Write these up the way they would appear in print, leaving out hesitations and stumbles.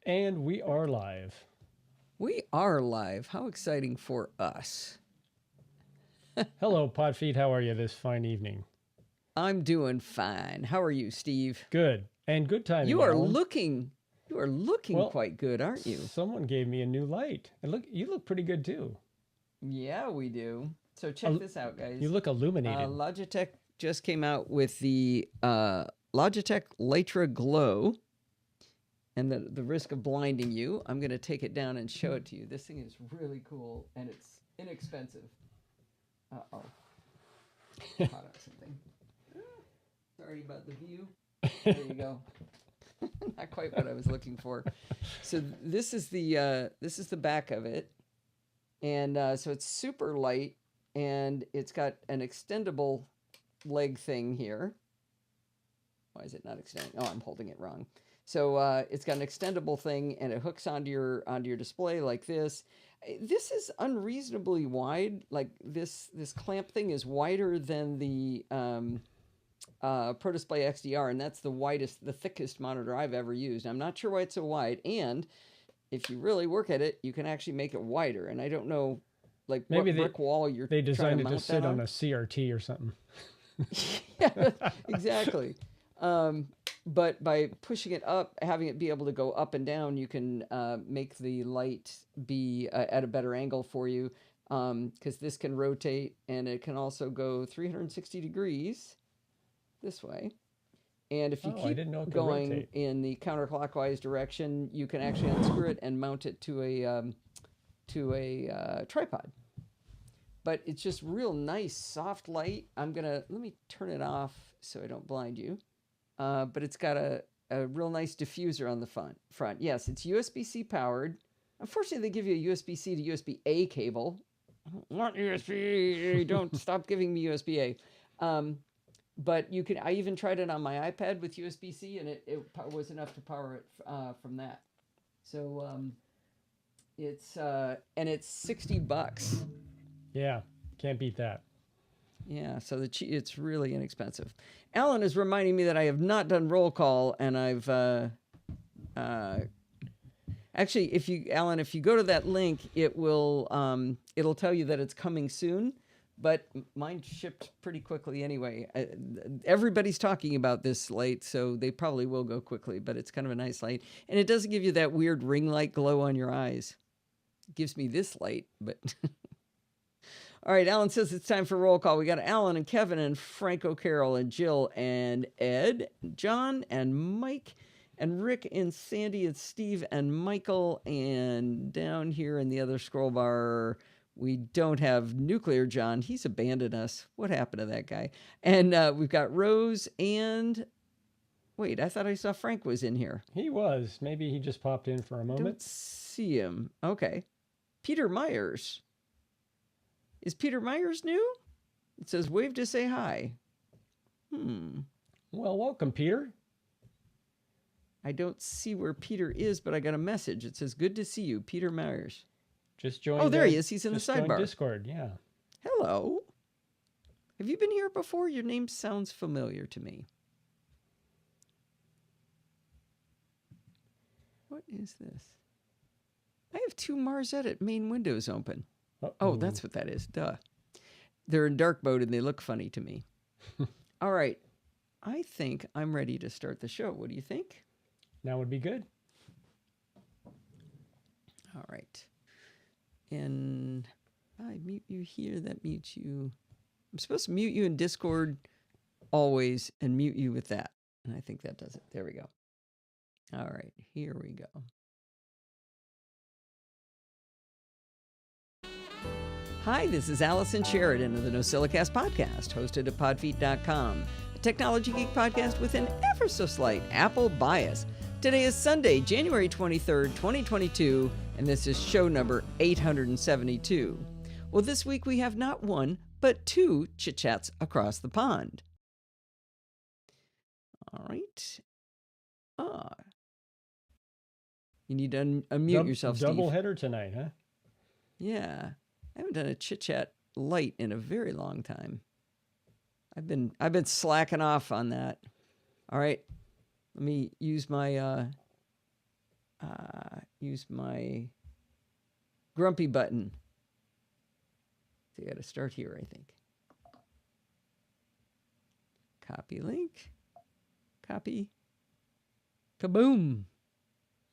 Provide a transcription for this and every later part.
And we are live. We are live. How exciting for us. Hello, Podfeet. How are you this fine evening? I'm doing fine. How are you, Steve? Good. And good timing, You are Alan. looking quite good, aren't you? Someone gave me a new light. And you look pretty good too. Yeah, we do. So check this out, guys. You look illuminated. Logitech just came out with the Logitech Litra Glow. And the risk of blinding you, I'm going to take it down and show it to you. This thing is really cool, and it's inexpensive. Uh-oh. Caught up something. Sorry about the view. There you go. Not quite what I was looking for. So this is the back of it. And so it's super light, and it's got an extendable leg thing here. Why is it not extending? Oh, I'm holding it wrong. So it's got an extendable thing, and it hooks onto your display like this. This is unreasonably wide. Like this clamp thing is wider than the Pro Display XDR, and that's the thickest monitor I've ever used. I'm not sure why it's so wide, and if you really work at it, you can actually make it wider. And I don't know, like maybe what brick wall you're they designed trying to it to sit on a CRT or something. Yeah, exactly. But by pushing it up, having it be able to go up and down, you can make the light be at a better angle for you, because this can rotate, and it can also go 360 degrees this way. And if you keep going rotate in the counterclockwise direction, you can actually unscrew it and mount it to a tripod. But it's just real nice, soft light. Let me turn it off so I don't blind you. But it's got a real nice diffuser on the front. Yes, it's USB-C powered. Unfortunately, they give you a USB-C to USB-A cable. I don't want USB. Don't stop giving me USB-A. But I even tried it on my iPad with USB-C, and it was enough to power it from that. So it's $60. Yeah, can't beat that. Yeah, so it's really inexpensive. Alan is reminding me that I have not done roll call, and I've actually, if you go to that link, it'll tell you that it's coming soon. But mine shipped pretty quickly anyway. Everybody's talking about this light, so they probably will go quickly. But it's kind of a nice light, and it doesn't give you that weird ring light glow on your eyes. It gives me this light, but. All right, Alan says it's time for roll call. We got Alan and Kevin and Franco, Carol and Jill and Ed, John and Mike and Rick and Sandy and Steve and Michael. And down here in the other scroll bar, we don't have Nuclear John. He's abandoned us. What happened to that guy? And we've got Rose and... Wait, I thought I saw Frank was in here. He was. Maybe he just popped in for a moment. Don't see him. Okay. Peter Myers. Is Peter Myers new? It says wave to say hi. Well, welcome, Peter. I don't see where Peter is, but I got a message. It says, good to see you, Peter Myers. Just joined. Oh, there he is. He's in the sidebar. Discord, yeah. Hello. Have you been here before? Your name sounds familiar to me. What is this? I have two Mars Edit main windows open. Uh-oh. Oh, that's what that is. Duh. They're in dark mode and they look funny to me. All right. I think I'm ready to start the show. What do you think? Now would be good. All right. And I mute you here. That mutes you. I'm supposed to mute you in Discord always and mute you with that. And I think that does it. There we go. All right. Here we go. Hi, this is Allison Sheridan of the NosillaCast podcast, hosted at podfeet.com, a technology geek podcast with an ever so slight Apple bias. Today is Sunday, January 23rd, 2022, and this is show number 872. Well, this week we have not one, but two chit-chats across the pond. All right. You need to unmute yourself, Steve. Double header tonight, huh? Yeah. I haven't done a chit-chat light in a very long time. I've been slacking off on that. All right. Let me use my use my grumpy button. So you got to start here, I think. Copy link. Copy. Kaboom.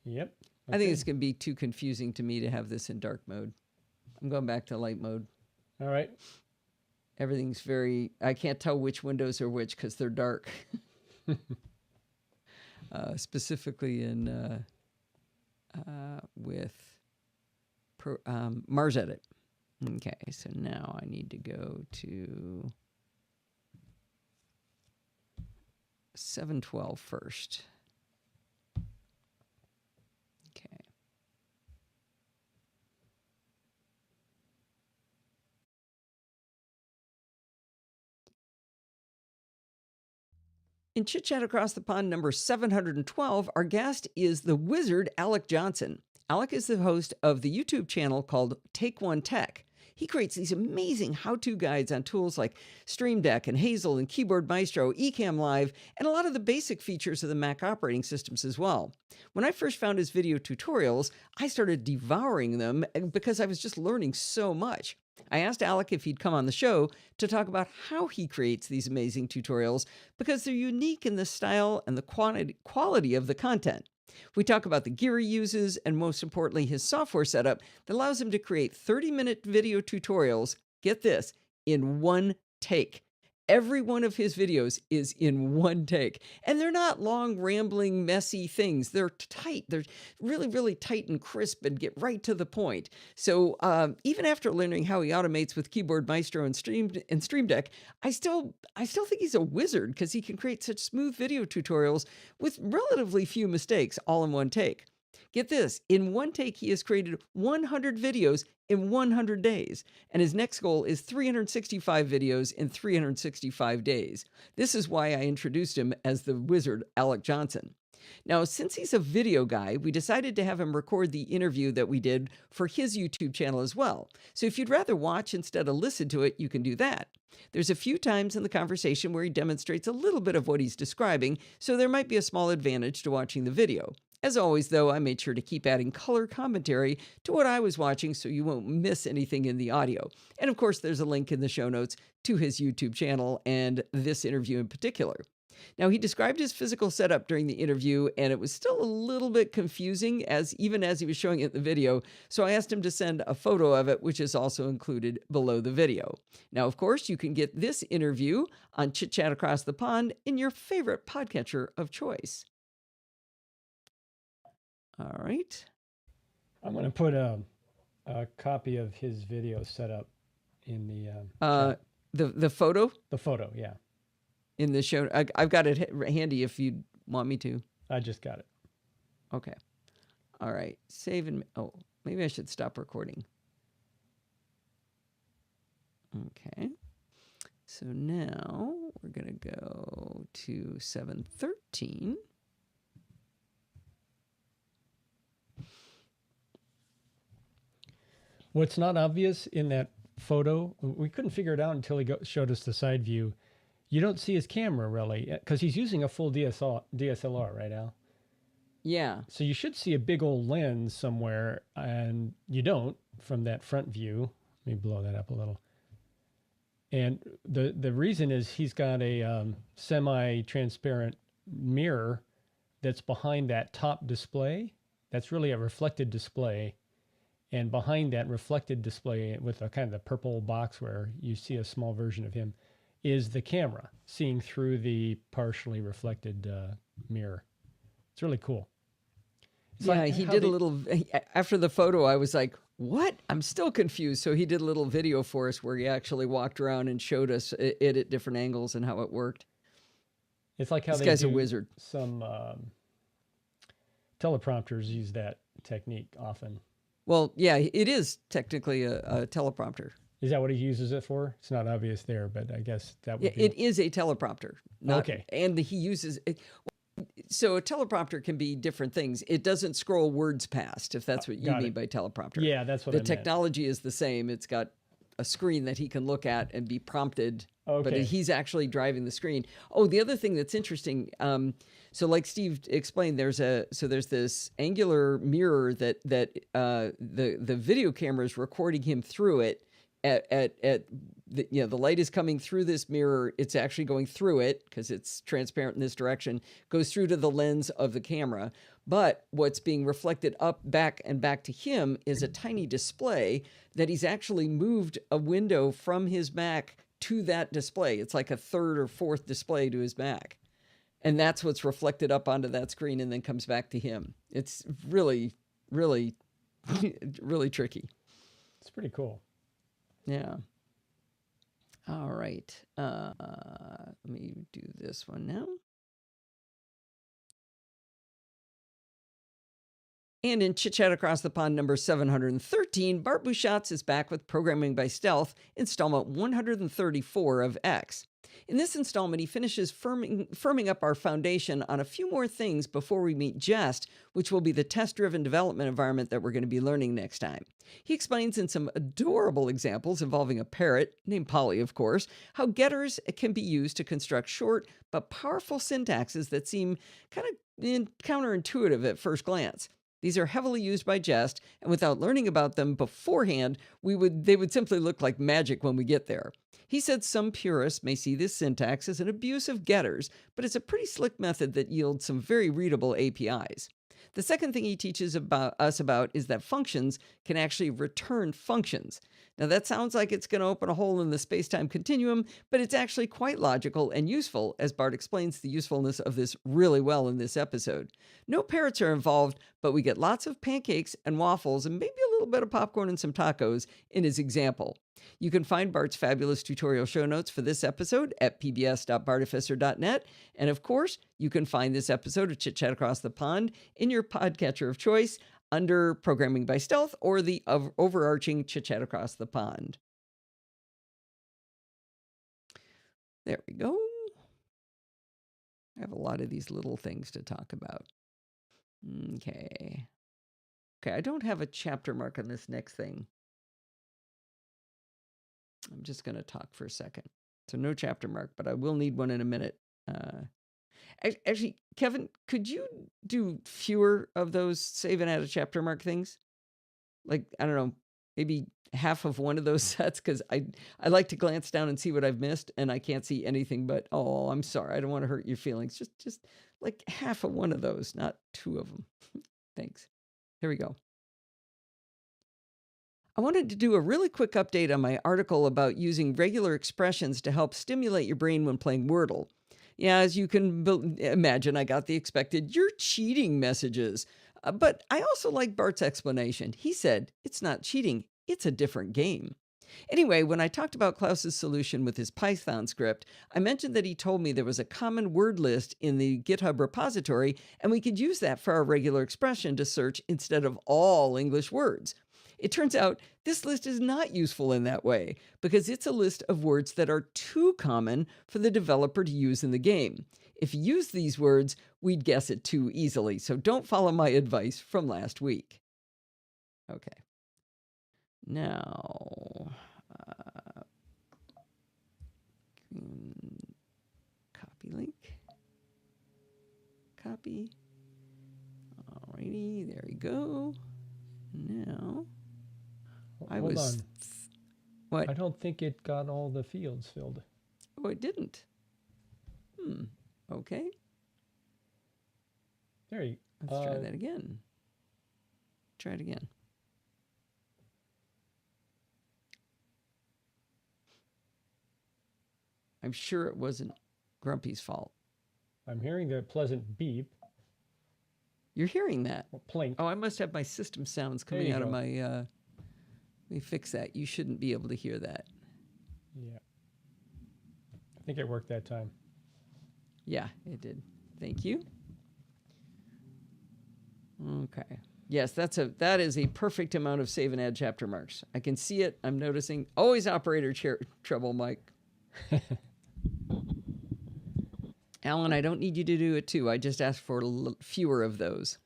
Yep. I think it's going to be too confusing to me to have this in dark mode. I'm going back to light mode. All right. Everything's very... I can't tell which windows are which because they're dark. Specifically in with Mars Edit. Okay, so now I need to go to 712 first. Okay. In Chit Chat Across the Pond number 712, our guest is the wizard Alec Johnson. Alec is the host of the YouTube channel called Take One Tech. He creates these amazing how-to guides on tools like Stream Deck and Hazel and Keyboard Maestro, Ecamm Live, and a lot of the basic features of the Mac operating systems as well. When I first found his video tutorials, I started devouring them because I was just learning so much. I asked Alec if he'd come on the show to talk about how he creates these amazing tutorials because they're unique in the style and the quality of the content. We talk about the gear he uses and, most importantly, his software setup that allows him to create 30-minute video tutorials, get this, in one take. Every one of his videos is in one take. And they're not long, rambling, messy things. They're tight. They're really, really tight and crisp and get right to the point. So even after learning how he automates with Keyboard Maestro and Stream Deck, I still think he's a wizard because he can create such smooth video tutorials with relatively few mistakes all in one take. Get this, in one take, he has created 100 videos in 100 days, and his next goal is 365 videos in 365 days. This is why I introduced him as the wizard Alec Johnson. Now, since he's a video guy, we decided to have him record the interview that we did for his YouTube channel as well. So if you'd rather watch instead of listen to it, you can do that. There's a few times in the conversation where he demonstrates a little bit of what he's describing, so there might be a small advantage to watching the video. As always, though, I made sure to keep adding color commentary to what I was watching so you won't miss anything in the audio. And of course, there's a link in the show notes to his YouTube channel and this interview in particular. Now, he described his physical setup during the interview, and it was still a little bit confusing even as he was showing it in the video, so I asked him to send a photo of it, which is also included below the video. Now, of course, you can get this interview on Chit Chat Across the Pond in your favorite podcatcher of choice. All right. I'm going to put a copy of his video set up in the the photo? The photo, yeah. In the show. I've got it handy if you want me to. I just got it. Okay. All right. Save and... Oh, maybe I should stop recording. Okay. So now we're going to go to 713. What's not obvious in that photo, we couldn't figure it out until he showed us the side view. You don't see his camera really, because he's using a full DSLR, right, Al? Yeah. So you should see a big old lens somewhere, and you don't from that front view. Let me blow that up a little. And the reason is he's got a semi-transparent mirror that's behind that top display. That's really a reflected display. And behind that reflected display with a kind of the purple box where you see a small version of him is the camera seeing through the partially reflected mirror. It's really cool. It's yeah, he did a little... After the photo, I was like, what? I'm still confused. So he did a little video for us where he actually walked around and showed us it at different angles and how it worked. It's like how this guy's a wizard. Some teleprompters use that technique often. Well, yeah, it is technically a teleprompter. Is that what he uses it for? It's not obvious there, but I guess that would be... It is a teleprompter. Okay. And he uses... So a teleprompter can be different things. It doesn't scroll words past, if that's what you mean by teleprompter. Yeah, that's what I meant. The technology is the same. It's got a screen that he can look at and be prompted. Okay. But he's actually driving the screen. Oh, the other thing that's interesting. So, like Steve explained, there's this angular mirror that the video camera is recording him through it. The light is coming through this mirror. It's actually going through it because it's transparent in this direction. Goes through to the lens of the camera. But what's being reflected up, back, and back to him is a tiny display that he's actually moved a window from his Mac to that display. It's like a third or fourth display to his Mac. And that's what's reflected up onto that screen and then comes back to him. It's really, really, really tricky. It's pretty cool. Yeah. All right. Let me do this one now. And in Chit Chat Across the Pond number 713, Bart Busschots is back with Programming by Stealth, installment 134 of X. In this installment, he finishes firming up our foundation on a few more things before we meet Jest, which will be the test-driven development environment that we're going to be learning next time. He explains in some adorable examples involving a parrot, named Polly, of course, how getters can be used to construct short but powerful syntaxes that seem kind of counterintuitive at first glance. These are heavily used by Jest, and without learning about them beforehand, they would simply look like magic when we get there. He said some purists may see this syntax as an abuse of getters, but it's a pretty slick method that yields some very readable APIs. The second thing he teaches us about is that functions can actually return functions. Now that sounds like it's going to open a hole in the space-time continuum, but it's actually quite logical and useful, as Bart explains the usefulness of this really well in this episode. No parrots are involved, but we get lots of pancakes and waffles and maybe a little bit of popcorn and some tacos in his example. You can find Bart's fabulous tutorial show notes for this episode at pbs.bartificer.net. And of course, you can find this episode of Chit Chat Across the Pond in your podcatcher of choice under Programming by Stealth or the overarching Chit Chat Across the Pond. There we go. I have a lot of these little things to talk about. Okay, I don't have a chapter mark on this next thing. I'm just going to talk for a second. So no chapter mark, but I will need one in a minute. Actually, Kevin, could you do fewer of those save and add a chapter mark things? Like, I don't know, maybe half of one of those sets, because I like to glance down and see what I've missed, and I can't see anything but, oh, I'm sorry, I don't want to hurt your feelings. Just like half of one of those, not two of them. Thanks. Here we go. I wanted to do a really quick update on my article about using regular expressions to help stimulate your brain when playing Wordle. Yeah, as you can imagine, I got the expected "you're cheating" messages. But I also like Bart's explanation. He said, it's not cheating, it's a different game. Anyway, when I talked about Klaus's solution with his Python script, I mentioned that he told me there was a common word list in the GitHub repository, and we could use that for our regular expression to search instead of all English words. It turns out this list is not useful in that way because it's a list of words that are too common for the developer to use in the game. If you use these words, we'd guess it too easily, so don't follow my advice from last week. Okay. Now, copy link. Copy. Alrighty, there we go. Now, Hold on. What? I don't think it got all the fields filled. Oh, it didn't. Okay. There you go. Let's try that again. Try it again. I'm sure it wasn't Grumpy's fault. I'm hearing a pleasant beep. You're hearing that? Or plink. Oh, I must have my system sounds coming out of my... let me fix that. You shouldn't be able to hear that. Yeah. I think it worked that time. Yeah, it did. Thank you. Okay. Yes, that is a perfect amount of save and add chapter marks. I can see it. I'm noticing. Always operator trouble, Mike. Alan, I don't need you to do it too. I just asked for fewer of those.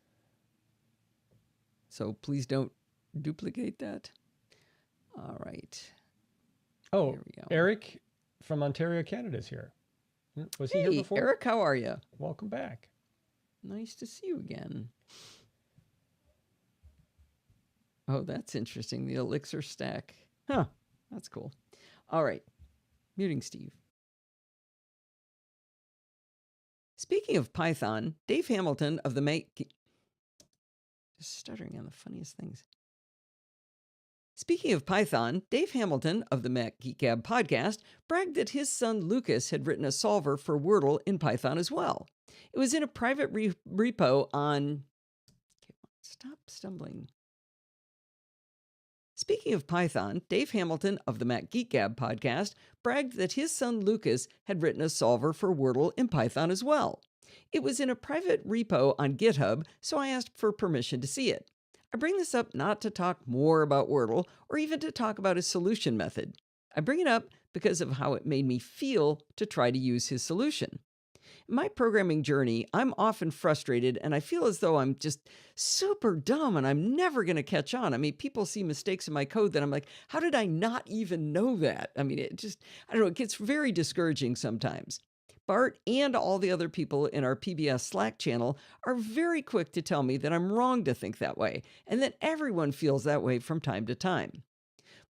So please don't duplicate that. All right. Oh, There we go. Eric from Ontario, Canada is here. Was he here Hey, before? Eric, how are you? Welcome back. Nice to see you again. Oh, that's interesting. The elixir stack. Huh. That's cool. All right. Muting Steve. Speaking of Python, Dave Hamilton of the Just stuttering on the funniest things. Speaking of Python, Dave Hamilton of the Mac Geek Gab podcast bragged that his son Lucas had written a solver for Wordle in Python as well. It was in a private repo on... Stop stumbling. Speaking of Python, Dave Hamilton of the Mac Geek Gab podcast bragged that his son Lucas had written a solver for Wordle in Python as well. It was in a private repo on GitHub, so I asked for permission to see it. I bring this up not to talk more about Wordle or even to talk about his solution method. I bring it up because of how it made me feel to try to use his solution. In my programming journey, I'm often frustrated and I feel as though I'm just super dumb and I'm never going to catch on. I mean, people see mistakes in my code that I'm like, how did I not even know that? I mean, I don't know, it gets very discouraging sometimes. Bart and all the other people in our PBS Slack channel are very quick to tell me that I'm wrong to think that way and that everyone feels that way from time to time.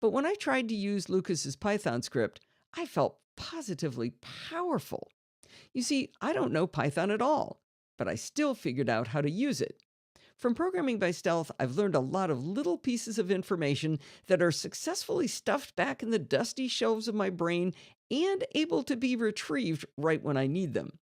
But when I tried to use Lucas's Python script, I felt positively powerful. You see, I don't know Python at all, but I still figured out how to use it. From programming by stealth, I've learned a lot of little pieces of information that are successfully stuffed back in the dusty shelves of my brain and able to be retrieved right when I need them.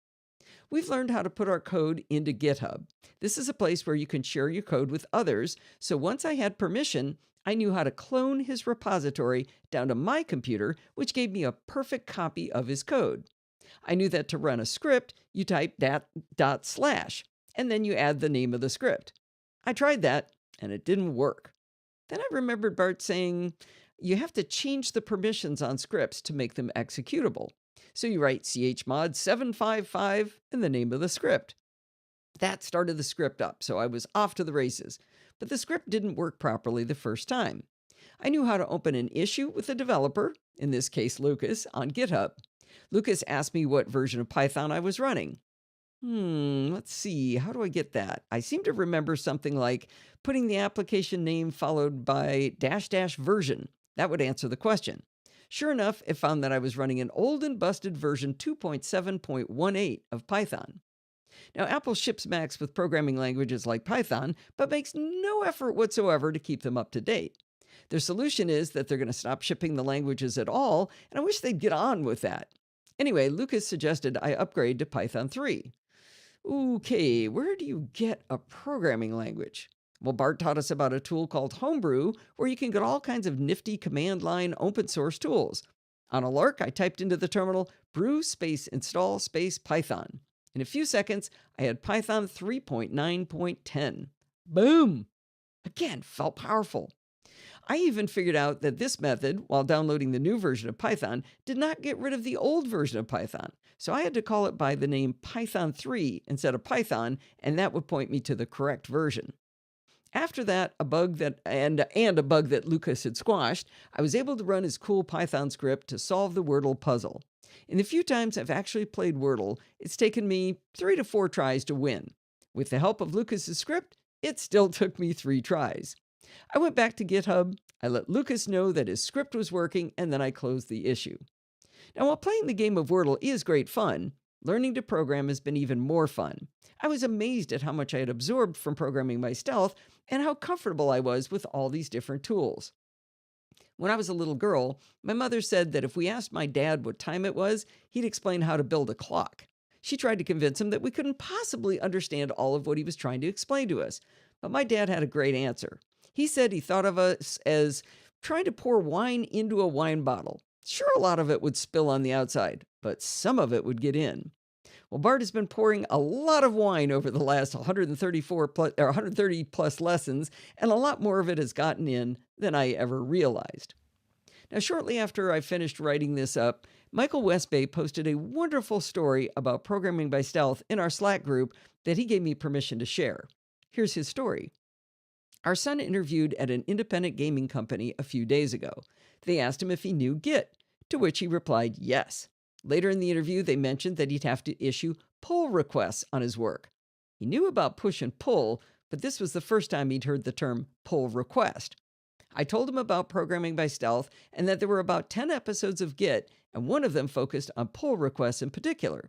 We've learned how to put our code into GitHub. This is a place where you can share your code with others, so once I had permission, I knew how to clone his repository down to my computer, which gave me a perfect copy of his code. I knew that to run a script, you type /, and then you add the name of the script. I tried that, and it didn't work. Then I remembered Bart saying, you have to change the permissions on scripts to make them executable. So you write chmod 755 in the name of the script. That started the script up, so I was off to the races. But the script didn't work properly the first time. I knew how to open an issue with the developer, in this case Lucas, on GitHub. Lucas asked me what version of Python I was running. Let's see, how do I get that? I seem to remember something like putting the application name followed by -- version. That would answer the question. Sure enough, it found that I was running an old and busted version 2.7.18 of Python. Now, Apple ships Macs with programming languages like Python, but makes no effort whatsoever to keep them up to date. Their solution is that they're going to stop shipping the languages at all, and I wish they'd get on with that. Anyway, Lucas suggested I upgrade to Python 3. Okay, where do you get a programming language? Well, Bart taught us about a tool called Homebrew, where you can get all kinds of nifty command line open source tools. On a lark, I typed into the terminal brew space install space Python. In a few seconds, I had Python 3.9.10. Boom! Again, felt powerful. I even figured out that this method, while downloading the new version of Python, did not get rid of the old version of Python. So I had to call it by the name Python 3 instead of Python, and that would point me to the correct version. After that, a bug that Lucas had squashed, I was able to run his cool Python script to solve the Wordle puzzle. In the few times I've actually played Wordle, it's taken me 3 to 4 tries to win. With the help of Lucas's script, it still took me 3 tries. I went back to GitHub, I let Lucas know that his script was working, and then I closed the issue. Now, while playing the game of Wordle is great fun, learning to program has been even more fun. I was amazed at how much I had absorbed from programming by stealth and how comfortable I was with all these different tools. When I was a little girl, my mother said that if we asked my dad what time it was, he'd explain how to build a clock. She tried to convince him that we couldn't possibly understand all of what he was trying to explain to us, but my dad had a great answer. He said he thought of us as trying to pour wine into a wine bottle. Sure, a lot of it would spill on the outside, but some of it would get in. Well, Bart has been pouring a lot of wine over the last 130 plus lessons, and a lot more of it has gotten in than I ever realized. Now, shortly after I finished writing this up, Michael Westbay posted a wonderful story about programming by stealth in our Slack group that he gave me permission to share. Here's his story. Our son interviewed at an independent gaming company a few days ago. They asked him if he knew Git. to which he replied yes. Later in the interview, they mentioned that he'd have to issue pull requests on his work. He knew about push and pull, but this was the first time he'd heard the term pull request. I told him about programming by stealth and that there were about 10 episodes of Git, and one of them focused on pull requests in particular.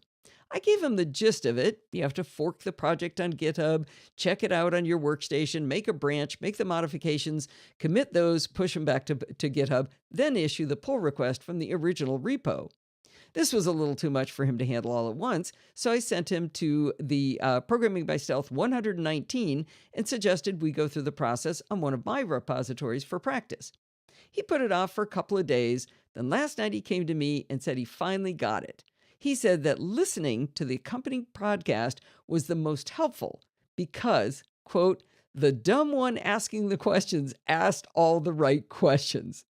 I gave him the gist of it. You have to fork the project on GitHub, check it out on your workstation, make a branch, make the modifications, commit those, push them back to GitHub, then issue the pull request from the original repo. This was a little too much for him to handle all at once, so I sent him to the Programming by Stealth 119 and suggested we go through the process on one of my repositories for practice. He put it off for a couple of days, then last night he came to me and said he finally got it. He said that listening to the accompanying podcast was the most helpful because, quote, the dumb one asking the questions asked all the right questions.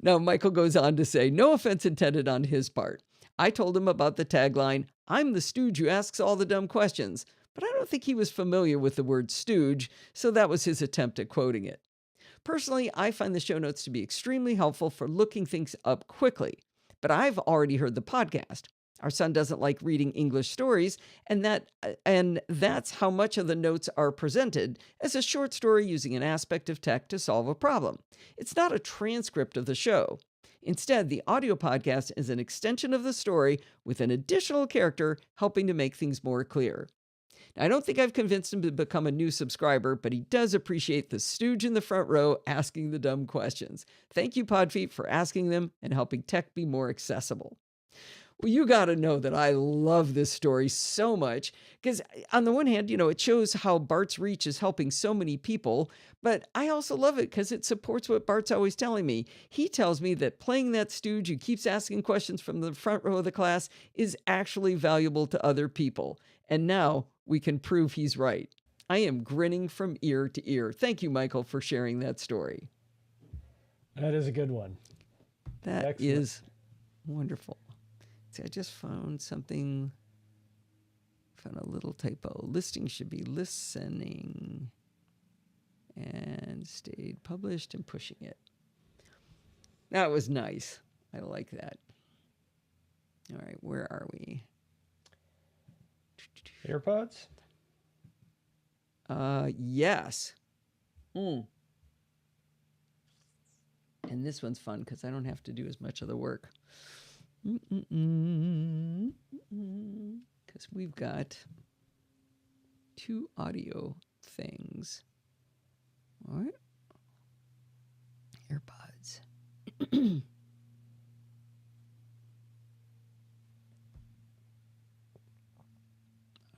Now, Michael goes on to say, no offense intended on his part. I told him about the tagline, I'm the stooge who asks all the dumb questions, but I don't think he was familiar with the word stooge, so that was his attempt at quoting it. Personally, I find the show notes to be extremely helpful for looking things up quickly, but I've already heard the podcast. Our son doesn't like reading English stories, and that's how much of the notes are presented as a short story using an aspect of tech to solve a problem. It's not a transcript of the show. Instead, the audio podcast is an extension of the story with an additional character helping to make things more clear. Now, I don't think I've convinced him to become a new subscriber, but he does appreciate the stooge in the front row asking the dumb questions. Thank you, Podfeet, for asking them and helping tech be more accessible. Well, you got to know that I love this story so much because on the one hand, it shows how Bart's reach is helping so many people, but I also love it because it supports what Bart's always telling me. He tells me that playing that stooge who keeps asking questions from the front row of the class is actually valuable to other people. And now we can prove he's right. I am grinning from ear to ear. Thank you, Michael, for sharing that story. That is a good one. That Excellent. is wonderful. See, I just found something, found a little typo. Listing should be listening and stayed published and pushing it. That was nice. I like that. All right, where are we? AirPods? Yes. And this one's fun because I don't have to do as much of the work. Because we've got two audio things. All right. AirPods.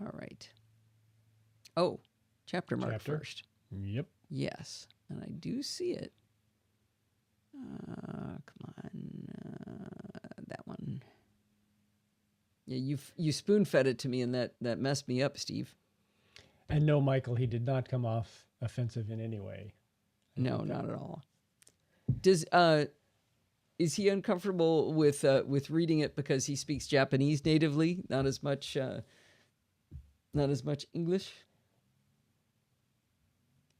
All right. Oh, chapter mark first. Yep. Yes. And I do see it. Come on. That one. Yeah, you spoon-fed it to me, and that messed me up, Steve. And no, Michael, he did not come off offensive in any way. No, not at all. Is he uncomfortable with reading it because he speaks Japanese natively, not as much English?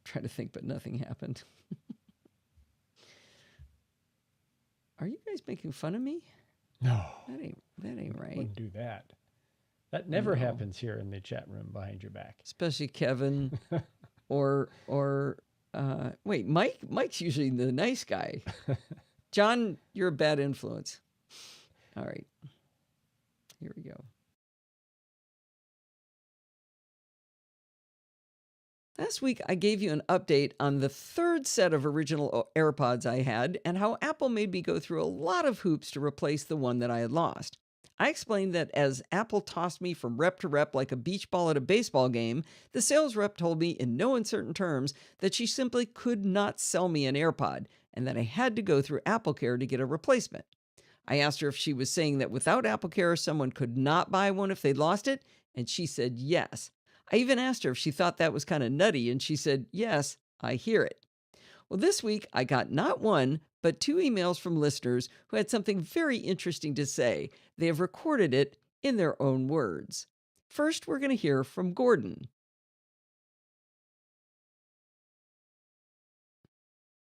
Try to think, but nothing happened. Are you guys making fun of me? No. That ain't right. Wouldn't do that. That never happens here in the chat room behind your back. Especially Kevin or wait, Mike's usually the nice guy. John, you're a bad influence. All right. Here we go. Last week, I gave you an update on the third set of original AirPods I had and how Apple made me go through a lot of hoops to replace the one that I had lost. I explained that as Apple tossed me from rep to rep like a beach ball at a baseball game, the sales rep told me in no uncertain terms that she simply could not sell me an AirPod and that I had to go through AppleCare to get a replacement. I asked her if she was saying that without AppleCare, someone could not buy one if they'd lost it, and she said yes. I even asked her if she thought that was kind of nutty, and she said, yes, I hear it. Well, this week I got not one, but two emails from listeners who had something very interesting to say. They have recorded it in their own words. First, we're going to hear from Gordon.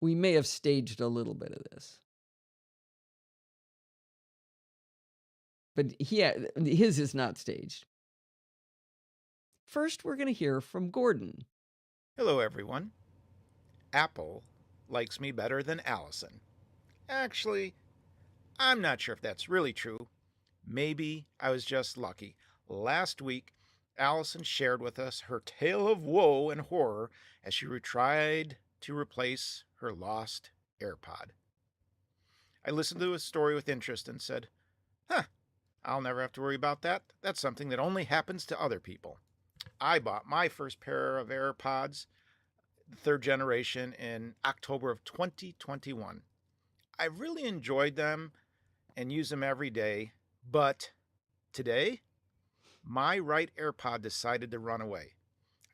We may have staged a little bit of this. but his is not staged. First, we're going to hear from Gordon. Hello, everyone. Apple likes me better than Allison. Actually, I'm not sure if that's really true. Maybe I was just lucky. Last week, Allison shared with us her tale of woe and horror as she tried to replace her lost AirPod. I listened to his story with interest and said, I'll never have to worry about that. That's something that only happens to other people. I bought my first pair of AirPods, the third generation, in October of 2021. I really enjoyed them and use them every day, but today, my right AirPod decided to run away.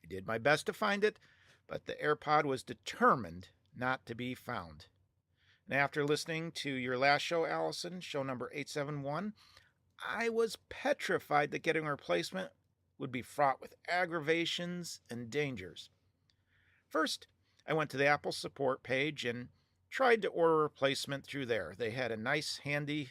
I did my best to find it, but the AirPod was determined not to be found. And after listening to your last show, Allison, show number 871, I was petrified that getting a replacement would be fraught with aggravations and dangers. First, I went to the Apple support page and tried to order a replacement through there. They had a nice, handy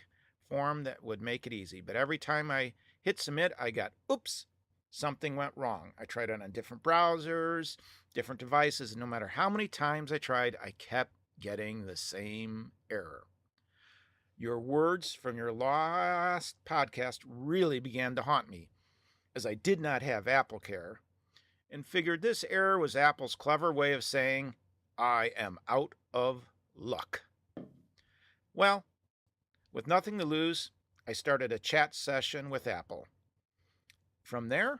form that would make it easy, but every time I hit submit, I got, oops, something went wrong. I tried it on different browsers, different devices, and no matter how many times I tried, I kept getting the same error. Your words from your last podcast really began to haunt me, as I did not have Apple Care, and figured this error was Apple's clever way of saying, I am out of luck. Well, with nothing to lose, I started a chat session with Apple. From there,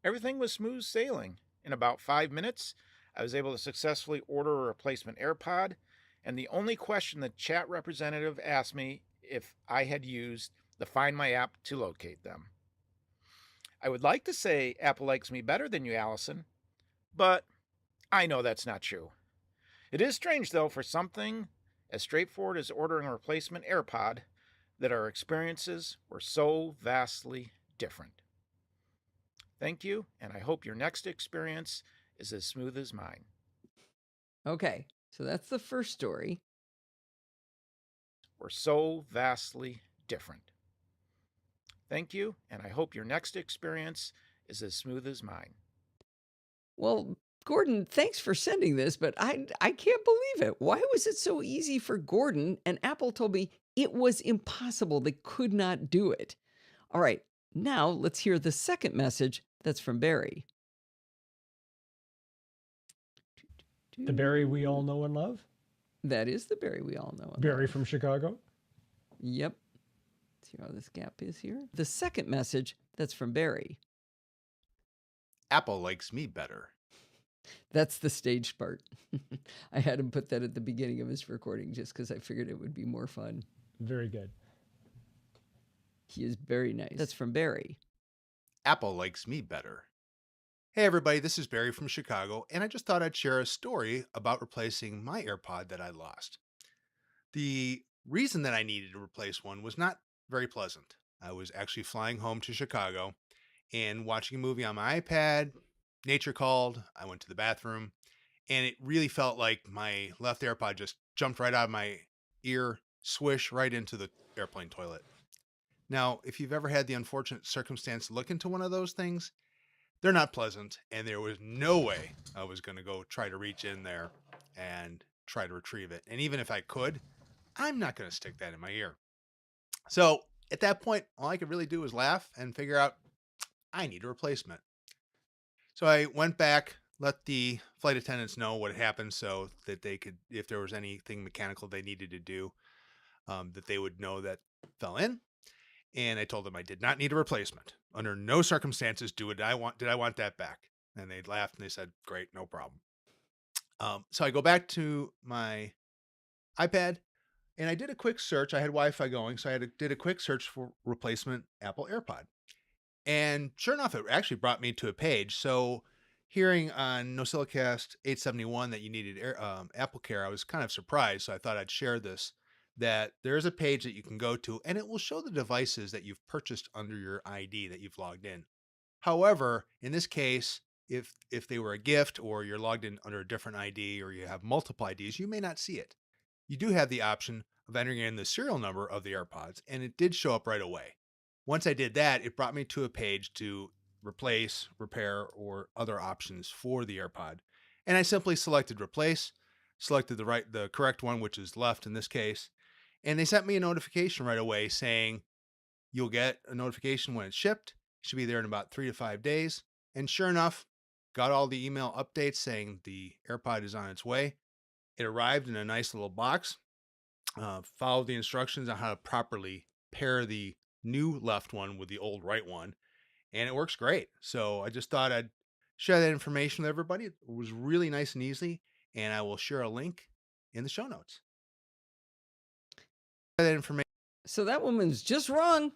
everything was smooth sailing. In about 5 minutes, I was able to successfully order a replacement AirPod, and the only question the chat representative asked me if I had used the Find My app to locate them. I would like to say Apple likes me better than you, Allison, but I know that's not true. It is strange, though, for something as straightforward as ordering a replacement AirPod, that our experiences were so vastly different. Thank you, and I hope your next experience is as smooth as mine. Okay, so that's the first story. We're so vastly different. Thank you, and I hope your next experience is as smooth as mine. Well, Gordon, thanks for sending this, but I can't believe it. Why was it so easy for Gordon? And Apple told me it was impossible. They could not do it. All right, now let's hear the second message that's from Barry. The Barry we all know and love? That is the Barry we all know and Barry love. from Chicago? Yep. Let's see how this gap is here. The second message that's from Barry. Apple likes me better. That's the staged part. I had him put that at the beginning of his recording just because I figured it would be more fun. Very good. He is very nice. That's from Barry. Apple likes me better. Hey everybody, this is Barry from Chicago, and I just thought I'd share a story about replacing my AirPod that I lost. The reason that I needed to replace one was not very pleasant. I was actually flying home to Chicago and watching a movie on my iPad. Nature called. I went to the bathroom, and it really felt like my left AirPod just jumped right out of my ear, swish right into the airplane toilet. Now, if you've ever had the unfortunate circumstance to look into one of those things, they're not pleasant, and there was no way I was going to go try to reach in there and try to retrieve it. And even if I could, I'm not going to stick that in my ear. So at that point, all I could really do was laugh and figure out I need a replacement. So I went back, let the flight attendants know what had happened so that they could, if there was anything mechanical they needed to do, that they would know that fell in. And I told them I did not need a replacement. Under no circumstances did I want that back. And they laughed and they said, great, no problem. So I go back to my iPad and I did a quick search. I had Wi-Fi going, so did a quick search for replacement Apple AirPod. And sure enough, it actually brought me to a page. So hearing on NosillaCast 871 that you needed Apple Care, I was kind of surprised. So I thought I'd share this, that there's a page that you can go to and it will show the devices that you've purchased under your ID that you've logged in. However, in this case, if they were a gift or you're logged in under a different ID or you have multiple IDs, you may not see it. You do have the option of entering in the serial number of the AirPods, and it did show up right away. Once I did that, it brought me to a page to replace, repair, or other options for the AirPod. And I simply selected replace, selected the correct one, which is left in this case. And they sent me a notification right away saying, you'll get a notification when it's shipped. It should be there in about 3 to 5 days. And sure enough, got all the email updates saying the AirPod is on its way. It arrived in a nice little box. Followed the instructions on how to properly pair the new left one with the old right one, and it works great. So I just thought I'd share that information with everybody. It was really nice and easy, and I will share a link in the show notes. That information. So that woman's just wrong.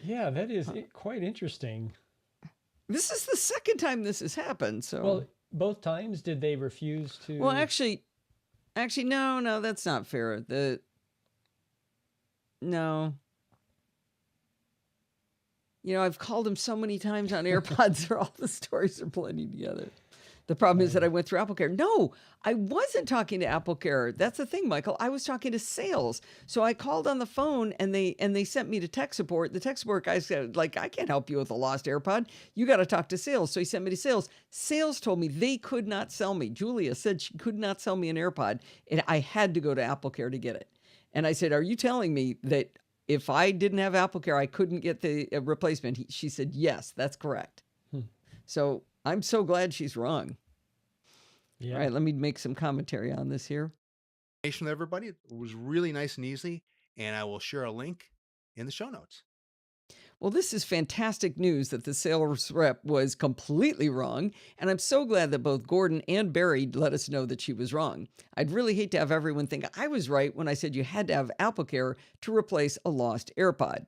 Yeah, that is quite interesting. This is the second time this has happened. So Well, both times did they refuse to? Well, actually, no, that's not fair. No. You know, I've called him so many times on AirPods, where all the stories are blending together. The problem is that I went through AppleCare. No, I wasn't talking to AppleCare. That's the thing, Michael. I was talking to sales. So I called on the phone, and they sent me to tech support. The tech support guy said, like, I can't help you with a lost AirPod. You got to talk to sales. So he sent me to sales. Sales told me they could not sell me. Julia said she could not sell me an AirPod, and I had to go to AppleCare to get it. And I said, are you telling me that if I didn't have AppleCare, I couldn't get the replacement? She said, yes, that's correct. So I'm so glad she's wrong. Yeah. All right, let me make some commentary on this here. With everybody. It was really nice and easy, and I will share a link in the show notes. Well, this is fantastic news that the sales rep was completely wrong, and I'm so glad that both Gordon and Barry let us know that she was wrong. I'd really hate to have everyone think I was right when I said you had to have AppleCare to replace a lost AirPod.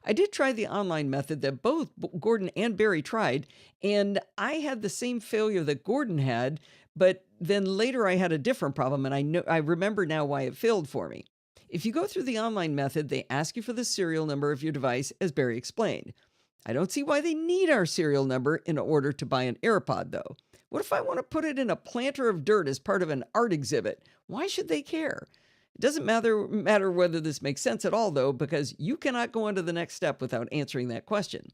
I did try the online method that both Gordon and Barry tried, and I had the same failure that Gordon had, but then later I had a different problem, and I remember now why it failed for me. If you go through the online method, they ask you for the serial number of your device, as Barry explained. I don't see why they need our serial number in order to buy an AirPod, though. What if I want to put it in a planter of dirt as part of an art exhibit? Why should they care? It doesn't matter whether this makes sense at all, though, because you cannot go on to the next step without answering that question.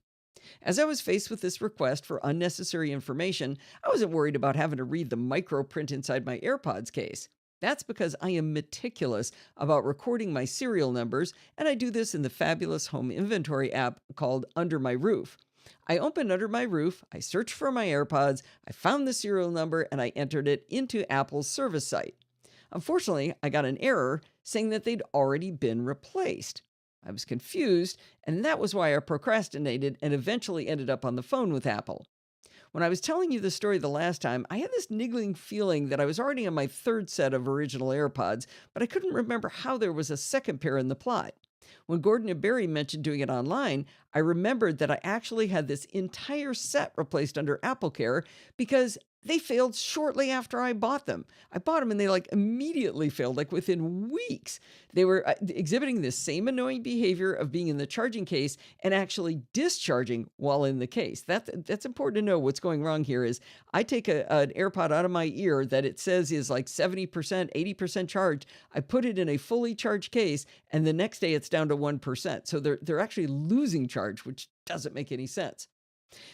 As I was faced with this request for unnecessary information, I wasn't worried about having to read the micro print inside my AirPods case. That's because I am meticulous about recording my serial numbers, and I do this in the fabulous home inventory app called Under My Roof. I opened Under My Roof, I searched for my AirPods, I found the serial number, and I entered it into Apple's service site. Unfortunately, I got an error saying that they'd already been replaced. I was confused, and that was why I procrastinated and eventually ended up on the phone with Apple. When I was telling you the story the last time, I had this niggling feeling that I was already on my third set of original AirPods, but I couldn't remember how there was a second pair in the plot. When Gordon and Barry mentioned doing it online, I remembered that I actually had this entire set replaced under AppleCare because they failed shortly after I bought them. I bought them and they immediately failed, within weeks. They were exhibiting this same annoying behavior of being in the charging case and actually discharging while in the case. That's important to know. What's going wrong here is I take an AirPod out of my ear that it says is 70%, 80% charged. I put it in a fully charged case, and the next day it's down to 1%. So they're actually losing charge, which doesn't make any sense.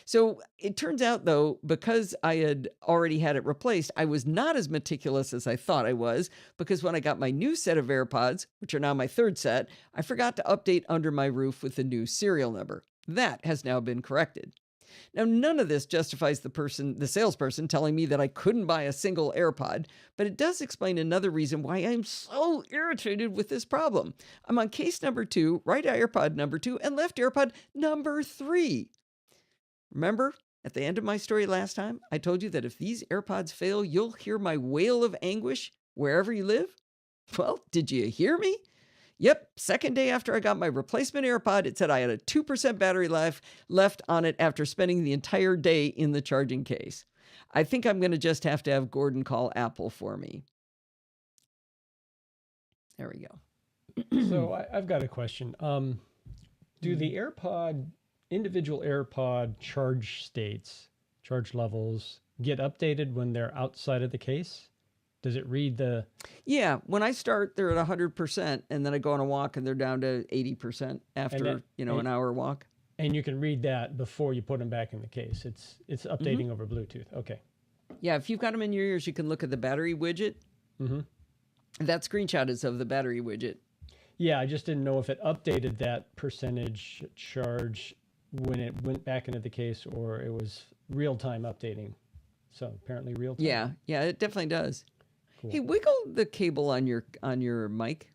So it turns out, though, because I had already had it replaced, I was not as meticulous as I thought I was, because when I got my new set of AirPods, which are now my third set, I forgot to update Under My Roof with the new serial number. That has now been corrected. Now, none of this justifies the salesperson telling me that I couldn't buy a single AirPod, but it does explain another reason why I'm so irritated with this problem. I'm on case number 2, right AirPod number 2, and left AirPod number 3. Remember, at the end of my story last time, I told you that if these AirPods fail, you'll hear my wail of anguish wherever you live? Well, did you hear me? Yep, second day after I got my replacement AirPod, it said I had a 2% battery life left on it after spending the entire day in the charging case. I think I'm going to just have to have Gordon call Apple for me. There we go. So I've got a question. Do the individual AirPod charge states, charge levels, get updated when they're outside of the case? Does it read the? Yeah, when I start, they're at 100%, and then I go on a walk, and they're down to 80% after that- an hour walk. And you can read that before you put them back in the case. It's updating over Bluetooth. Okay. Yeah, if you've got them in your ears, you can look at the battery widget. Mm-hmm. That screenshot is of the battery widget. Yeah, I just didn't know if it updated that percentage charge when it went back into the case, or it was real time updating. So apparently real time. Yeah, it definitely does. Cool. Hey, wiggle the cable on your mic.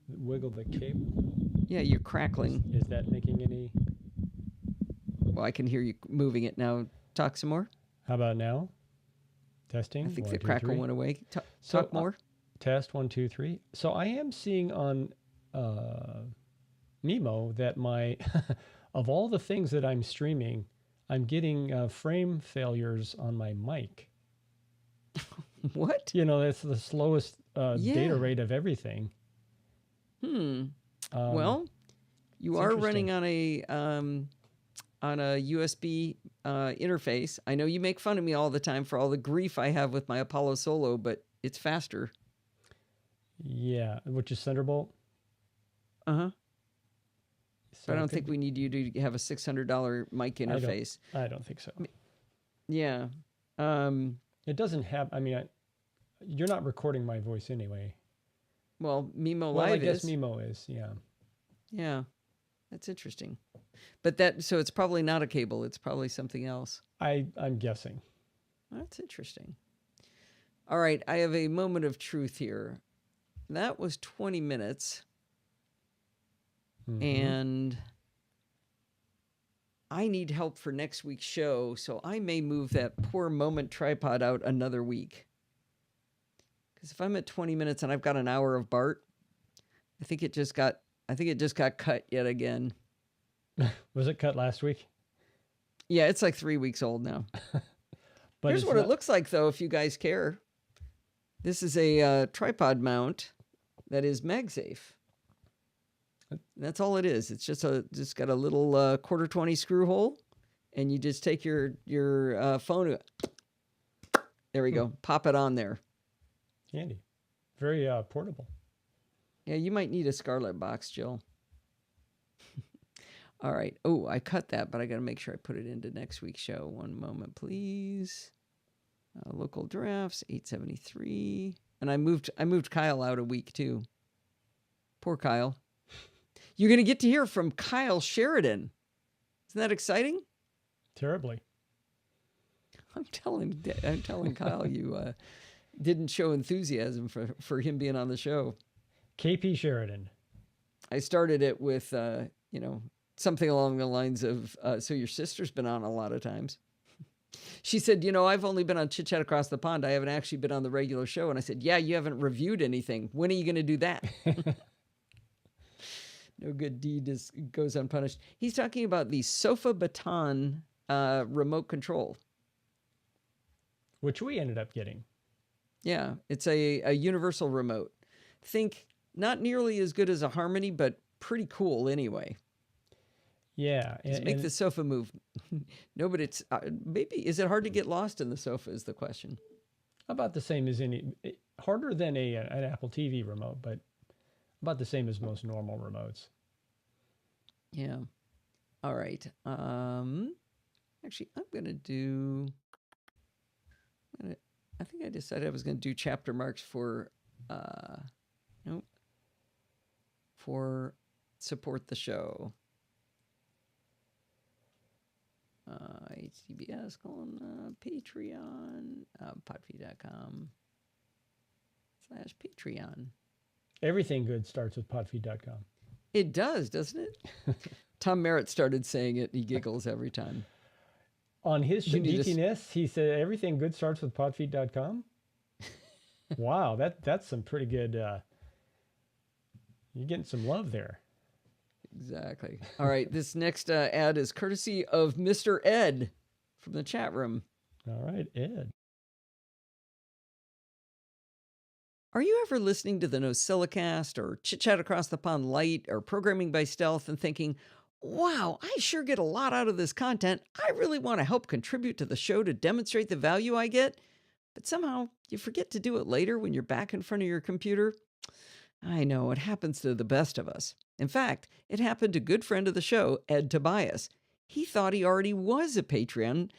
Wiggle the cable. Yeah, you're crackling. Is that making any? Well, I can hear you moving it now. Talk some more. How about now? Testing. I think 1, the 2, crackle 3. went away. So, Talk more. Test 1, 2, 3. So I am seeing on Mimo that my of all the things that I'm streaming, I'm getting frame failures on my mic. What? That's the slowest Yeah. data rate of everything. Well, you it's are interesting. running on a USB interface. I know you make fun of me all the time for all the grief I have with my Apollo Solo, but it's faster. Yeah, which is Thunderbolt. Uh-huh. So But I it don't could think we need you to have a $600 mic interface. I don't think so. Yeah. It doesn't have. I mean, you're not recording my voice anyway. Well, Mimo Well, I Live guess is. Mimo is. Yeah. Yeah. That's interesting. But so it's probably not a cable. It's probably something else. I'm guessing. That's interesting. All right. I have a moment of truth here. That was 20 minutes. Mhm. And I need help for next week's show, so I may move that poor moment tripod out another week. Because if I'm at 20 minutes and I've got an hour of Bart, I think it just got cut yet again. Was it cut last week? Yeah, it's like 3 weeks old now. But Here's it's what not- it looks like, though, if you guys care. This is a tripod mount that is MagSafe. That's all it is. It's just got a little 1/4-20 screw hole, and you just take your phone. There we go. Pop it on there. Handy. Very portable. Yeah, you might need a Scarlett box, Jill. All right. Oh, I cut that, but I got to make sure I put it into next week's show. One moment, please. Local drafts 873, and I moved Kyle out a week too. Poor Kyle. You're gonna get to hear from Kyle Sheridan. Isn't that exciting? Terribly. I'm telling Kyle you didn't show enthusiasm for him being on the show. KP Sheridan. I started it with something along the lines of so your sister's been on a lot of times. She said, I've only been on Chit Chat Across the Pond. I haven't actually been on the regular show. And I said, yeah, you haven't reviewed anything. When are you going to do that? No good deed goes unpunished. He's talking about the Sofa Baton remote control. Which we ended up getting. Yeah, it's a universal remote. Think not nearly as good as a Harmony, but pretty cool anyway. Yeah. Just make the sofa move. No, but it's maybe, is it hard to get lost in the sofa is the question. About the same as harder than an Apple TV remote, but about the same as most normal remotes. Yeah. All right. Actually, I think I decided I was going to do chapter marks for support the show. HTTPS : Patreon, podfeed.com/Patreon. Everything good starts with podfeed.com. It does, doesn't it? Tom Merritt started saying it. He giggles every time. On his You need to DTNS, he said everything good starts with podfeed.com. Wow, that's some pretty good. You're getting some love there. Exactly. All right. This next ad is courtesy of Mr. Ed from the chat room. All right, Ed. Are you ever listening to the NosillaCast or Chit Chat Across the Pond Light or Programming by Stealth and thinking, wow, I sure get a lot out of this content. I really want to help contribute to the show to demonstrate the value I get? but somehow you forget to do it later when you're back in front of your computer? I know, it happens to the best of us. In fact, it happened to good friend of the show, Ed Tobias. He thought he already was a Patreon.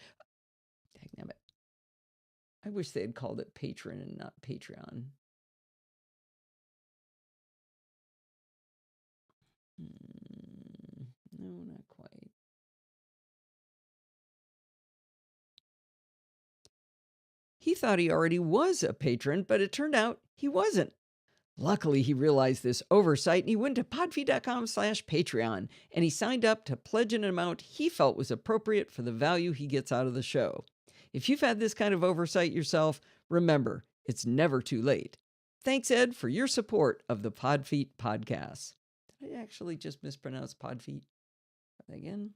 Dang it. I wish they had called it patron and not Patreon. No, not quite. He thought he already was a patron, but it turned out he wasn't. Luckily, he realized this oversight and he went to podfeed.com/Patreon and he signed up to pledge an amount he felt was appropriate for the value he gets out of the show. If you've had this kind of oversight yourself, remember, it's never too late. Thanks, Ed, for your support of the Podfeet podcast. Did I actually just mispronounce Podfeet? Try that again.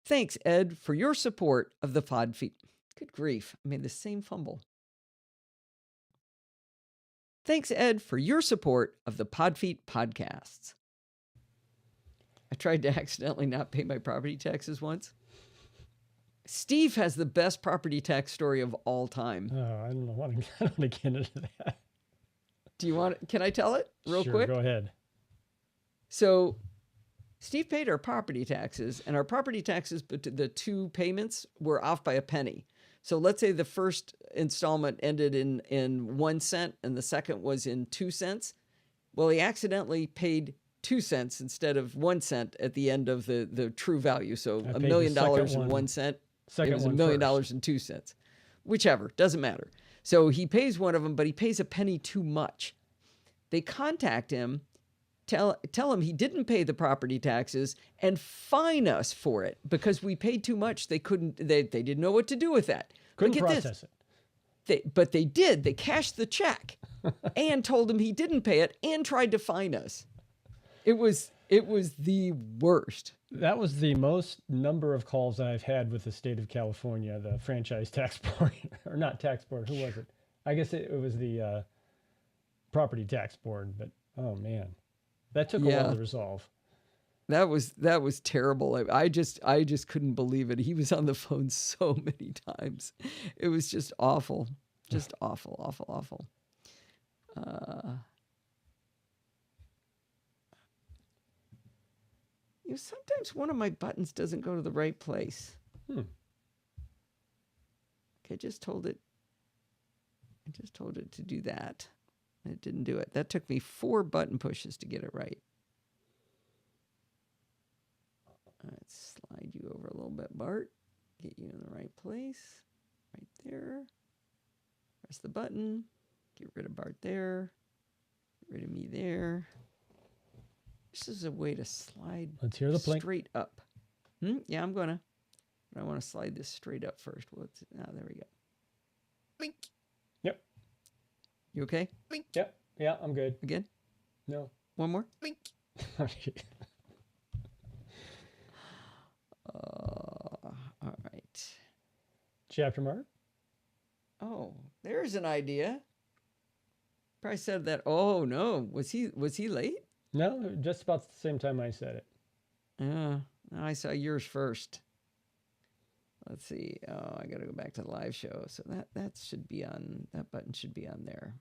Thanks, Ed, for your support of the Podfeet. Good grief, I made the same fumble. Thanks, Ed, for your support of the Podfeet podcasts. I tried to accidentally not pay my property taxes once. Steve has the best property tax story of all time. Oh, I don't know. I don't want to get into that. Do you want? Can I tell it real Sure, quick? Go ahead. So, Steve paid our property taxes, and our property taxes, but the two payments were off by a penny. So let's say the first installment ended in 1 cent and the second was in 2 cents. Well, he accidentally paid 2 cents instead of 1 cent at the end of the true value. So $1 million and 1 cent. It was $1 million and 2 cents. Whichever, doesn't matter. So he pays one of them, but he pays a penny too much. They contact him, tell him he didn't pay the property taxes, and fine us for it because we paid too much. They didn't know what to do with that. Couldn't process it. But they did. They cashed the check and told him he didn't pay it and tried to fine us. It was the worst. That was the most number of calls I've had with the state of California, the franchise tax board, or not tax board. Who was it? I guess it was the property tax board. But oh man, that took a while to resolve. That was terrible. I just couldn't believe it. He was on the phone so many times. It was just awful. Just awful, awful, awful. Sometimes one of my buttons doesn't go to the right place. Okay, I just told it to do that. It didn't do it. That took me 4 button pushes to get it right. Let's slide you over a little bit, Bart. Get you in the right place. Right there. Press the button. Get rid of Bart there. Get rid of me there. This is a way to slide. Let's hear the plink. Straight up. Yeah, I'm gonna. But I want to slide this straight up first. There we go. Blink. Yep. You okay? Blink. Yep. Yeah, I'm good. Again? No. One more? Blink. All right. Chapter mark? Oh, there's an idea. Probably said that. Oh no, was he late? No, just about the same time I said it. Yeah, I saw yours first. Let's see. Oh, I got to go back to the live show. So that should be on. That button should be on there.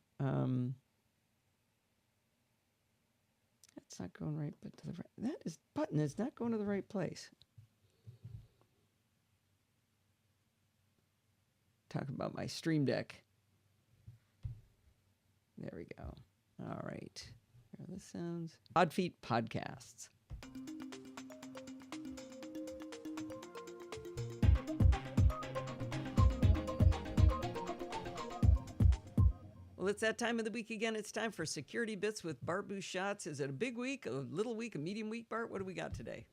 That's not going right, but to the right. Button is not going to the right place. Talk about my Stream Deck. There we go. All right. Here are the sounds. Podfeet podcasts. Well, it's that time of the week again. It's time for Security Bits with Bart Bouchatz. Is it a big week, a little week, a medium week, Bart? What do we got today?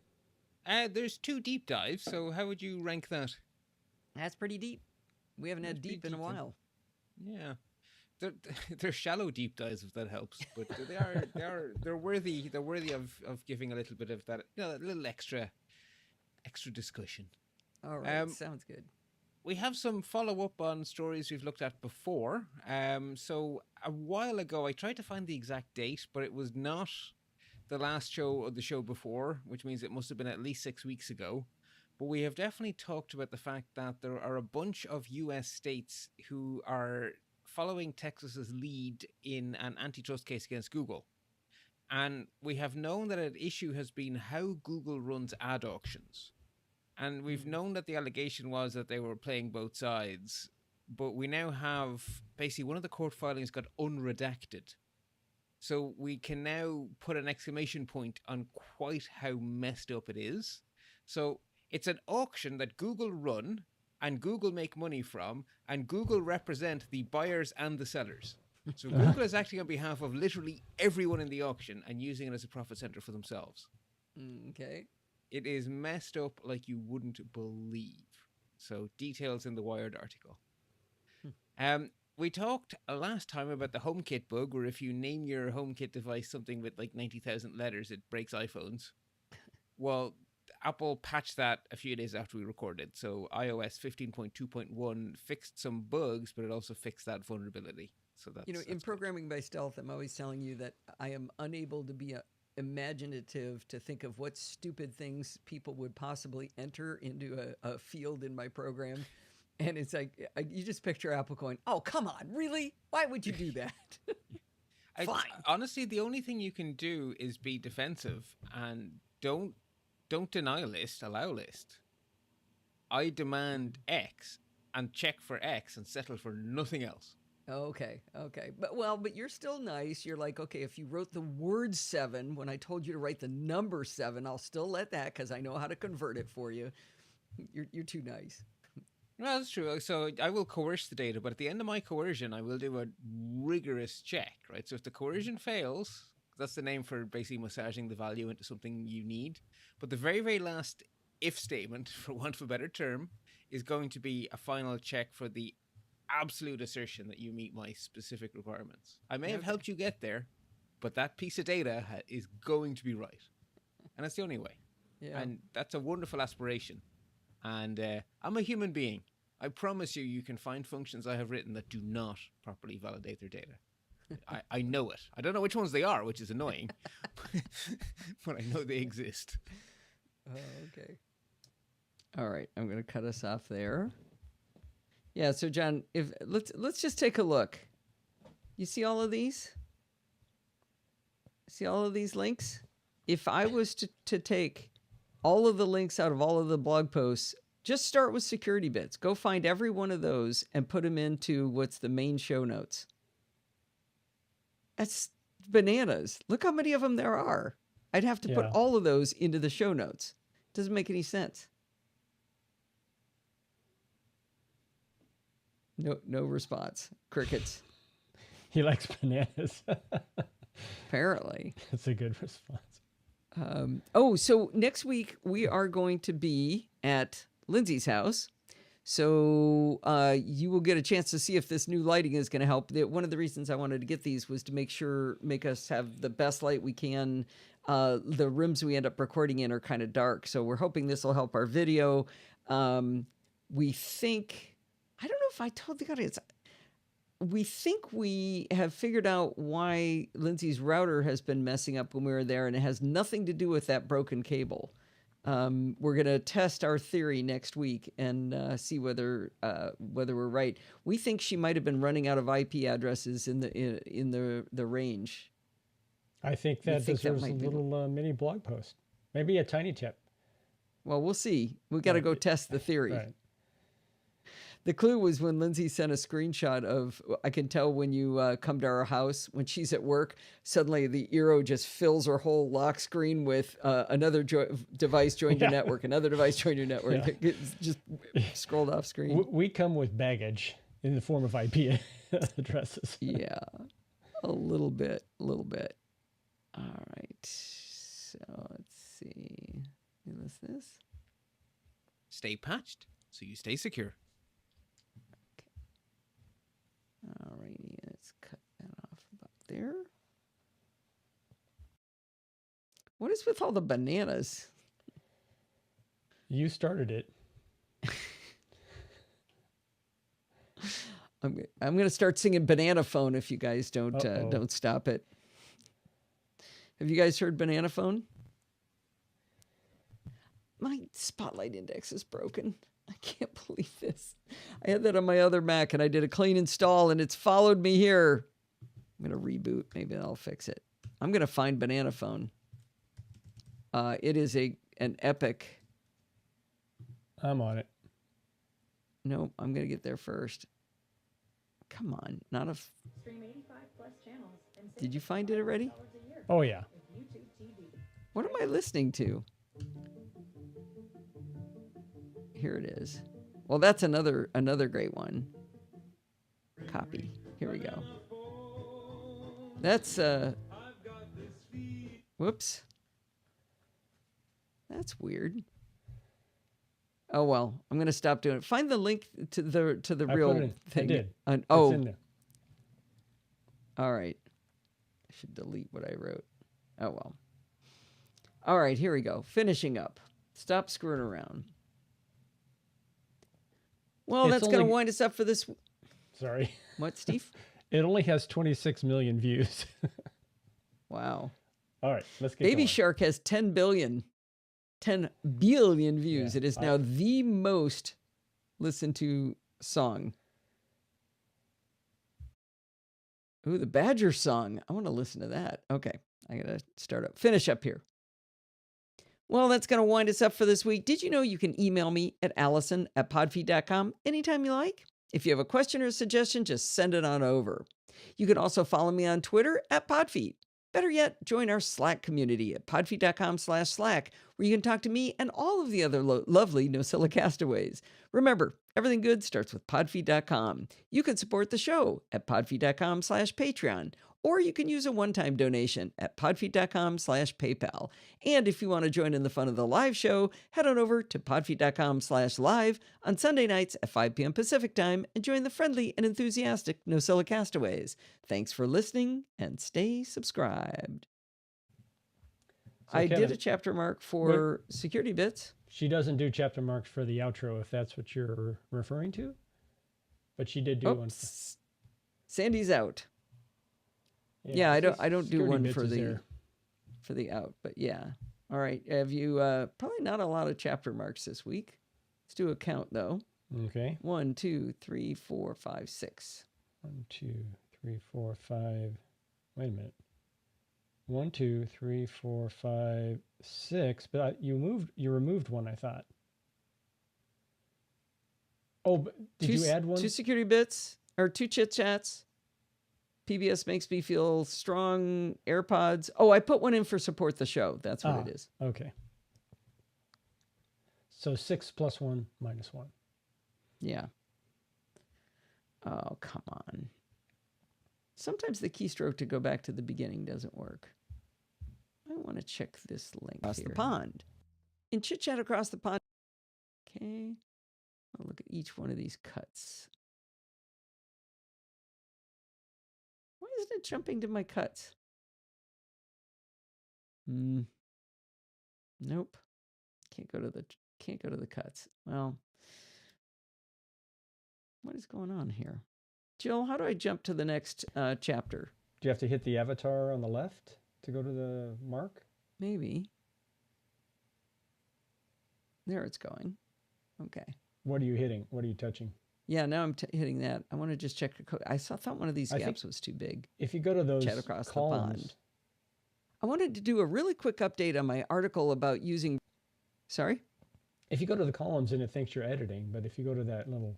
There's 2 deep dives, so how would you rank that? That's pretty deep. We haven't had deep in a while. Yeah. They're shallow deep dives, if that helps, but they're worthy of giving a little bit of that, a little extra discussion. All right, sounds good. We have some follow-up on stories we've looked at before. So a while ago, I tried to find the exact date, but it was not the last show or the show before, which means it must have been at least 6 weeks ago. but we have definitely talked about the fact that there are a bunch of US states who are following Texas's lead in an antitrust case against Google. And we have known that an issue has been how Google runs ad auctions. And we've known that the allegation was that they were playing both sides. But we now have basically one of the court filings got unredacted. So we can now put an exclamation point on quite how messed up it is. So it's an auction that Google run and Google make money from, and Google represent the buyers and the sellers. So Google is acting on behalf of literally everyone in the auction and using it as a profit center for themselves. Okay. It is messed up like you wouldn't believe. So details in the Wired article. We talked last time about the HomeKit bug, where if you name your HomeKit device something with like 90,000 letters, it breaks iPhones. Well, Apple patched that a few days after we recorded. So iOS 15.2.1 fixed some bugs, but it also fixed that vulnerability. So that's, in programming by stealth, I'm always telling you that I am unable to be imaginative to think of what stupid things people would possibly enter into a field in my program. And it's like, you just picture Apple going, oh, come on, really? Why would you do that? Fine. Honestly, the only thing you can do is be defensive and don't deny list, allow list. I demand X and check for X and settle for nothing else. Okay. But you're still nice. You're like, okay, if you wrote the word 7 when I told you to write the number 7, I'll still let that because I know how to convert it for you. You're too nice. Well, that's true. So I will coerce the data, but at the end of my coercion, I will do a rigorous check, right? So if the coercion fails, that's the name for basically massaging the value into something you need. But the very, very last if statement, for want of a better term, is going to be a final check for the absolute assertion that you meet my specific requirements. I may have helped you get there, but that piece of data is going to be right. And that's the only way. Yeah. And that's a wonderful aspiration. And I'm a human being. I promise you can find functions I have written that do not properly validate their data. I know it. I don't know which ones they are, which is annoying, but I know they exist. Oh, okay. All right, I'm going to cut us off there. Yeah, so John, let's just take a look. You see all of these? See all of these links? If I was to take all of the links out of all of the blog posts, just start with security bits. Go find every one of those and put them into what's the main show notes. That's bananas. Look how many of them there are. I'd have to put all of those into the show notes. Doesn't make any sense. No response. Crickets. He likes bananas. Apparently. That's a good response. So next week we are going to be at Lindsay's house. So you will get a chance to see if this new lighting is going to help. One of the reasons I wanted to get these was to make us have the best light we can. The rooms we end up recording in are kind of dark, so we're hoping this will help our video. We think, I don't know if I told the audience, we think we have figured out why Lindsay's router has been messing up when we were there, and it has nothing to do with that broken cable. We're going to test our theory next week and see whether we're right. We think she might have been running out of IP addresses in the range. I think that deserves a little mini blog post, maybe a tiny tip. Well, we'll see. We got to go test the theory. Right. The clue was when Lindsay sent a screenshot of, I can tell when you come to our house, when she's at work, suddenly the Eero just fills her whole lock screen with another device joined your network, another device joined your network. Yeah. It's just scrolled off screen. We come with baggage in the form of IP addresses. Yeah, a little bit. All right, so let's see. What's this? Stay patched so you stay secure. Alrighty, let's cut that off about there. What is with all the bananas? You started it. I'm gonna start singing Banana Phone if you guys don't stop it. Have you guys heard Banana Phone? My Spotlight Index is broken. I can't believe this. I had that on my other Mac and I did a clean install and it's followed me here. I'm going to reboot. Maybe I'll fix it. I'm going to find Banana Phone. It is an epic. I'm on it. Nope, I'm going to get there first. Come on, not a. Stream 85 plus channels and Did you find it already? $5 a year Oh, yeah. with YouTube TV. What am I listening to? Here it is. Well, that's another great one. Copy. Here we go. That's whoops. That's weird. Oh well, I'm gonna stop doing it. Find the link to the I real put it in. thing. I did. Oh, It's in there. all right. I should delete what I wrote. Oh well. All right, here we go. Finishing up. Stop screwing around. Well, It's that's going to only- wind us up for this. Sorry. What, Steve? It only has 26 million views. Wow. All right, let's get Baby going. Shark has 10 billion views. Yeah, It is now the most listened to song. Ooh, the Badger song. I want to listen to that. Okay, I got to finish up here. Well, that's going to wind us up for this week. Did you know you can email me at allison@podfeed.com anytime you like? If you have a question or a suggestion, just send it on over. You can also follow me on Twitter @podfeed. Better yet, join our Slack community at podfeed.com/Slack, where you can talk to me and all of the other lovely NosillaCast castaways. Remember, everything good starts with podfeed.com. You can support the show at podfeed.com/Patreon, or you can use a one-time donation at podfeed.com/PayPal. And if you want to join in the fun of the live show, head on over to podfeed.com/live on Sunday nights at 5 p.m. Pacific time and join the friendly and enthusiastic NosillaCast castaways. Thanks for listening and stay subscribed. So, I did Kevin, a chapter mark for security bits. She doesn't do chapter marks for the outro, if that's what you're referring to. But she did do one. Oops. Sandy's out. Yeah, I don't do Security one bits for is the there. out, but yeah. All right. Have you probably not a lot of chapter marks this week. Let's do a count though. Okay. 1, 2, 3, 4, 5, 6. 1, 2, 3, 4, 5. Wait a minute. 1, 2, 3, 4, 5, 6. But you removed one, I thought. Oh, but did you add one? 2 security bits or 2 chit chats. PBS makes me feel strong. AirPods. Oh, I put one in for support the show. That's what it is. Okay. So 6 plus 1 minus 1. Yeah. Oh, come on. Sometimes the keystroke to go back to the beginning doesn't work. I want to check this link across the pond. In Chit Chat Across the Pond. Okay. I'll look at each one of these cuts. Why isn't it jumping to my cuts? Nope. Can't go to the cuts. Well, what is going on here? Jill, how do I jump to the next chapter? Do you have to hit the avatar on the left to go to the mark? Maybe. There it's going. Okay. What are you hitting? What are you touching? Yeah, now I'm hitting that. I want to just check the code. I thought one of these gaps was too big. If you go to those Chat Across columns, the Pond. I wanted to do a really quick update on my article about using... Sorry? if you go to the columns and it thinks you're editing, but if you go to that little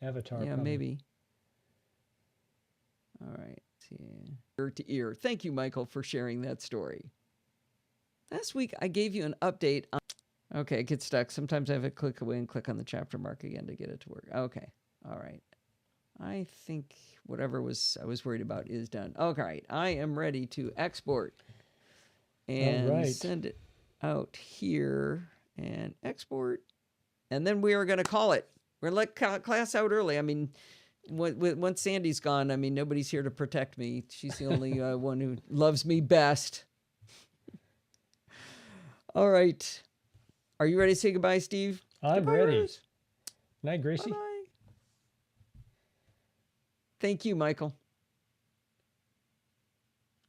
avatar... Yeah, probably- maybe. All right. Let's see. Ear to ear. Thank you, Michael, for sharing that story. Last week, I gave you an update on... Okay, it gets stuck. Sometimes I have to click away and click on the chapter mark again to get it to work. Okay. All right. I think whatever I was worried about is done. Okay, right. I am ready to export and right. send it out here and export. And then we are going to call it. We're going to let class out early. I mean, once Sandy's gone, I mean, nobody's here to protect me. She's the only one who loves me best. All right. Are you ready to say goodbye, Steve? I'm Goodbye, ready. Rose. Night, Gracie. Bye-bye. Thank you, Michael.